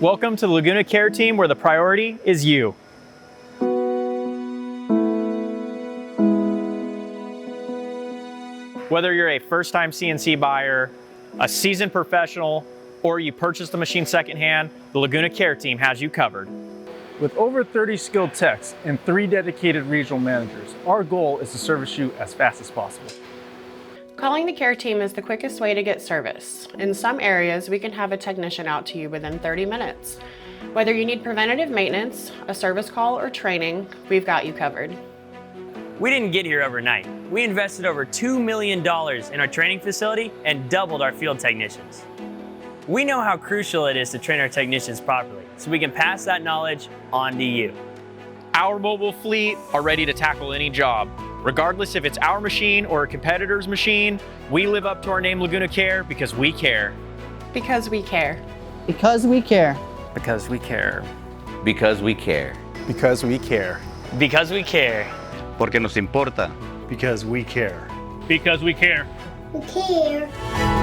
Welcome to the LagunaCare team, where the priority is you. Whether you're a first-time CNC buyer, a seasoned professional, or you purchased the machine secondhand, the LagunaCare team has you covered. With over 30 skilled techs and 3 dedicated regional managers, our goal is to service you as fast as possible. Calling the care team is the quickest way to get service. In some areas, we can have a technician out to you within 30 minutes. Whether you need preventative maintenance, a service call, or training, we've got you covered. We didn't get here overnight. We invested over $2 million in our training facility and doubled our field technicians. We know how crucial it is to train our technicians properly, so we can pass that knowledge on to you. Our mobile fleet are ready to tackle any job. Regardless if it's our machine or a competitor's machine, we live up to our name LagunaCare because we care. Because we care. Because we care. Because we care. Because we care. Because we care. Because we care. Porque nos importa. Because we care. Because we care. We care.